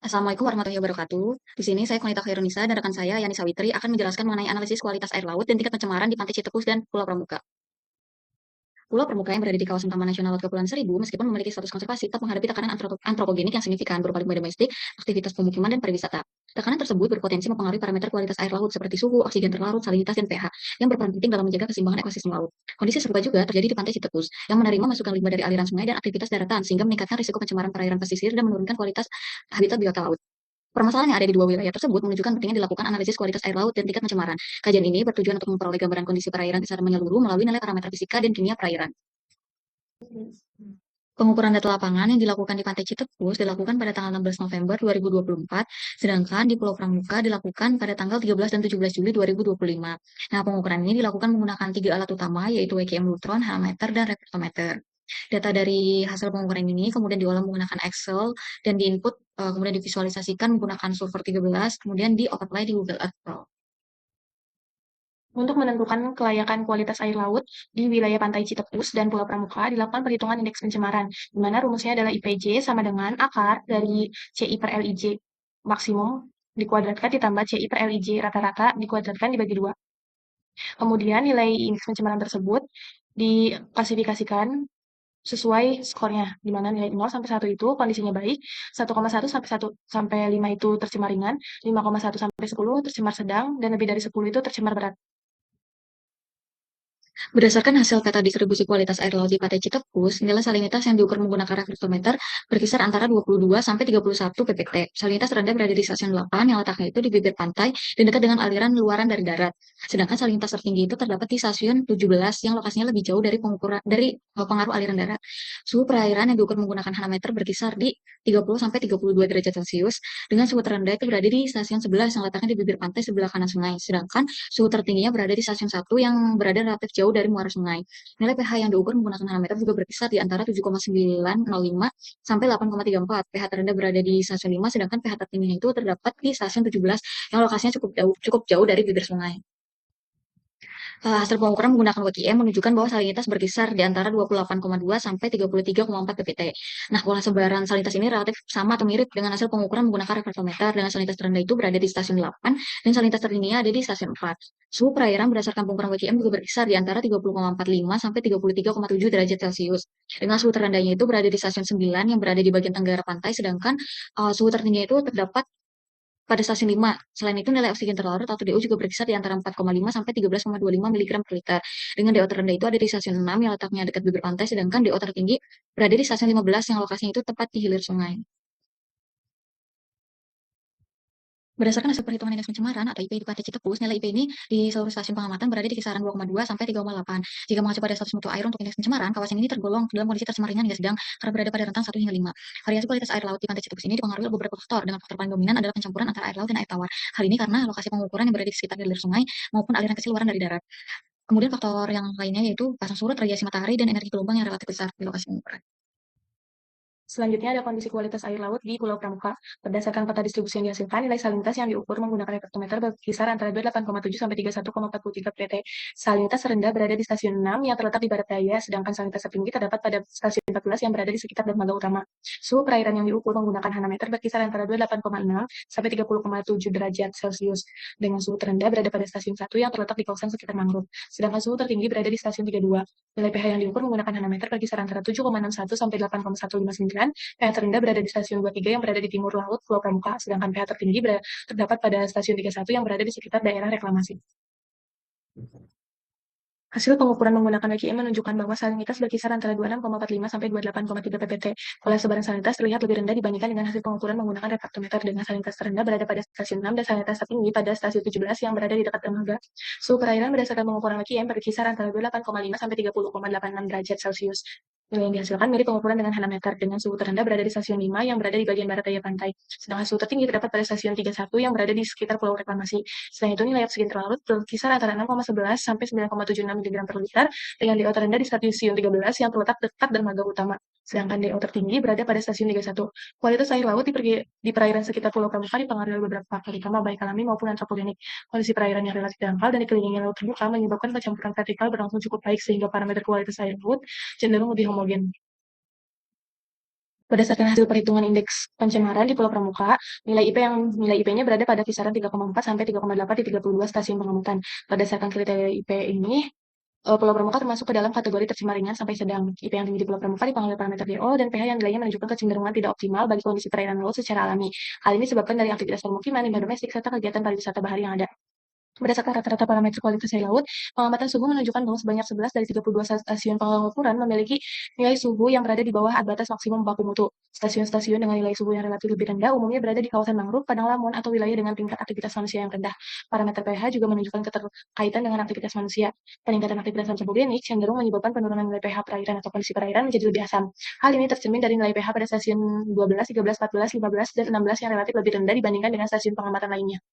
Assalamualaikum warahmatullahi wabarakatuh. Di sini saya Konita Khairunisa dan rekan saya Yani Sawitri akan menjelaskan mengenai analisis kualitas air laut dan tingkat pencemaran di Pantai Citepus dan Pulau Pramuka. Pulau Pramuka yang berada di kawasan Taman Nasional Laut Kepulauan Seribu, meskipun memiliki status konservasi, tetap menghadapi tekanan antropogenik yang signifikan berupa limbah domestik, aktivitas pemukiman, dan pariwisata. Tekanan tersebut berpotensi mempengaruhi parameter kualitas air laut seperti suhu, oksigen terlarut, salinitas, dan pH, yang berperan penting dalam menjaga keseimbangan ekosistem laut. Kondisi serupa juga terjadi di Pantai Citepus, yang menerima masukan limbah dari aliran sungai dan aktivitas daratan, sehingga meningkatkan risiko pencemaran perairan pesisir dan menurunkan kualitas habitat biota laut. Permasalahan yang ada di dua wilayah tersebut menunjukkan pentingnya dilakukan analisis kualitas air laut dan tingkat pencemaran. Kajian ini bertujuan untuk memperoleh gambaran kondisi perairan secara menyeluruh melalui nilai parameter fisika dan kimia perairan. Pengukuran data lapangan yang dilakukan di Pantai Citepus dilakukan pada tanggal 16 November 2024, sedangkan di Pulau Pramuka dilakukan pada tanggal 13 dan 17 Juli 2025. Nah, pengukuran ini dilakukan menggunakan 3 alat utama, yaitu WKM Lutron, halometer, dan refraktometer. Data dari hasil pengukuran ini kemudian diolah menggunakan Excel dan diinput, kemudian divisualisasikan menggunakan Solver 13, kemudian di-apply di Google Earth Pro. Untuk menentukan kelayakan kualitas air laut di wilayah Pantai Citepus dan Pulau Pramuka, dilakukan perhitungan indeks pencemaran, di mana rumusnya adalah IPJ sama dengan akar dari CI per LIJ maksimum dikuadratkan ditambah CI per LIJ rata-rata dikuadratkan dibagi 2. Kemudian nilai indeks pencemaran tersebut diklasifikasikan sesuai skornya, di mana nilai 0 sampai 1 itu kondisinya baik, 1,1 sampai 1 sampai 5 itu tercemar ringan, 5,1 sampai 10 tercemar sedang, dan lebih dari 10 itu tercemar berat. Berdasarkan hasil peta distribusi kualitas air laut di Pantai Citepus, nilai salinitas yang diukur menggunakan refraktometer berkisar antara 22 sampai 31 ppt. Salinitas terendah berada di stasiun 8 yang letaknya itu di bibir pantai dan dekat dengan aliran luaran dari darat. Sedangkan salinitas tertinggi itu terdapat di stasiun 17 yang lokasinya lebih jauh dari pengaruh aliran darat. Suhu perairan yang diukur menggunakan hanometer berkisar di 30 sampai 32 derajat Celcius, dengan suhu terendah itu berada di stasiun 11 yang letaknya di bibir pantai sebelah kanan sungai. Sedangkan suhu tertingginya berada di stasiun 1 yang berada relatif jauh dari muara sungai. Nilai pH yang diukur menggunakan hanometer juga berkisar di antara 7,905 sampai 8,34. pH terendah berada di stasiun 5, sedangkan pH tertingginya itu terdapat di stasiun 17 yang lokasinya cukup jauh dari bibir sungai. Hasil pengukuran menggunakan WKM menunjukkan bahwa salinitas berkisar di antara 28,2 sampai 33,4 ppt. Nah, pola sebaran salinitas ini relatif sama atau mirip dengan hasil pengukuran menggunakan refraktometer, dengan salinitas terendah itu berada di stasiun 8 dan salinitas tertingginya ada di stasiun 4. Suhu perairan berdasarkan pengukuran WKM juga berkisar di antara 30,45 sampai 33,7 derajat Celcius. Dengan suhu terendahnya itu berada di stasiun 9 yang berada di bagian tenggara pantai, sedangkan suhu tertingginya itu terdapat pada stasiun 5. Selain itu, nilai oksigen terlarut atau DO juga berkisar di antara 4,5 sampai 13,25 mg per liter. Dengan DO terendah itu ada di stasiun 6 yang letaknya dekat bibir pantai, sedangkan DO tertinggi berada di stasiun 15 yang lokasinya itu tepat di hilir sungai. Berdasarkan hasil perhitungan indeks pencemaran atau IP di Pantai Citepus, nilai IP ini di seluruh stasiun pengamatan berada di kisaran 2,2 sampai 3,8. Jika mengacu pada status mutu air untuk indeks pencemaran, kawasan ini tergolong dalam kondisi tercemar ringan hingga sedang karena berada pada rentang 1 hingga 5. Variasi kualitas air laut di Pantai Citepus ini dipengaruhi oleh beberapa faktor, dengan faktor paling dominan adalah pencampuran antara air laut dan air tawar. Hal ini karena lokasi pengukuran yang berada di sekitar hilir sungai maupun aliran kecil luaran dari darat. Kemudian faktor yang lainnya yaitu pasang surut, radiasi matahari, dan energi gelombang yang relatif besar di lokasi pengukuran. Selanjutnya ada kondisi kualitas air laut di Pulau Pramuka. Berdasarkan peta distribusi yang dihasilkan, nilai salinitas yang diukur menggunakan refraktometer berkisar antara 28,7 sampai 31,43 pt. Salinitas terendah berada di stasiun 6 yang terletak di barat daya, sedangkan salinitas tertinggi terdapat pada stasiun 14 yang berada di sekitar dermaga utama. Suhu perairan yang diukur menggunakan hanometer berkisar antara 28,6 sampai 30,7 derajat Celcius, dengan suhu terendah berada pada stasiun 1 yang terletak di kawasan sekitar mangrove, sedangkan suhu tertinggi berada di stasiun 32. Nilai pH yang diukur menggunakan hanometer berkisar antara 7,61 sampai 8,159. pH terendah berada di stasiun 23 yang berada di timur laut Pulau Pramuka, sedangkan pH tertinggi terdapat pada stasiun 31 yang berada di sekitar daerah reklamasi. Hasil pengukuran menggunakan WKM menunjukkan bahwa salinitas berkisar antara 26,45 sampai 28,3 ppt. Pola sebaran salinitas terlihat lebih rendah dibandingkan dengan hasil pengukuran menggunakan refraktometer, dengan salinitas terendah berada pada stasiun 6 dan salinitas tertinggi pada stasiun 17 yang berada di dekat dermaga. Suhu perairan berdasarkan pengukuran WKM berkisar antara 28,5 sampai 30,86 derajat Celcius. Nilai yang dihasilkan mirip pengukuran dengan hanometer, dengan suhu terendah berada di stasiun 5 yang berada di bagian barat daya pantai, sedangkan suhu tertinggi terdapat pada stasiun 31 yang berada di sekitar pulau reklamasi. Selain itu, nilai oksigen terlarut berkisar antara 6,11 sampai 9,76 mg per liter, dengan DO terendah di stasiun 13 yang terletak dekat dermaga utama, sedangkan DO tertinggi berada pada stasiun 31. Kualitas air laut di perairan sekitar Pulau Pramuka dipengaruhi oleh beberapa faktor utama, baik alami maupun antropogenik. Kondisi perairan yang relatif dangkal dan dikelilingi laut terbuka menyebabkan pencampuran vertikal berlangsung cukup baik, sehingga parameter kualitas air laut cenderung lebih homogen. Berdasarkan hasil perhitungan indeks pencemaran di Pulau Pramuka, nilai IP-nya berada pada kisaran 3,4 sampai 3,8 di 32 stasiun pengamatan. Berdasarkan kriteria IP ini, Pulau Pramuka termasuk ke dalam kategori tercemar ringan sampai sedang. IP yang tinggi di Pulau Pramuka dipengaruhi parameter DO dan pH yang nilainya menunjukkan kecenderungan tidak optimal bagi kondisi perairan laut secara alami. Hal ini disebabkan dari aktivitas permukiman, limbah domestik, serta kegiatan pariwisata bahari yang ada. Berdasarkan rata-rata parameter kualitas air laut, pengamatan suhu menunjukkan bahwa sebanyak 11 dari 32 stasiun pengukuran memiliki nilai suhu yang berada di bawah batas maksimum baku mutu. Stasiun-stasiun dengan nilai suhu yang relatif lebih rendah umumnya berada di kawasan mangrove, padang lamun, atau wilayah dengan tingkat aktivitas manusia yang rendah. Parameter pH juga menunjukkan keterkaitan dengan aktivitas manusia. Peningkatan aktivitas antropogenik cenderung menyebabkan penurunan nilai pH perairan atau kondisi perairan menjadi lebih asam. Hal ini tercermin dari nilai pH pada stasiun 12, 13, 14, 15, dan 16 yang relatif lebih rendah dibandingkan dengan stasiun pengamatan lainnya.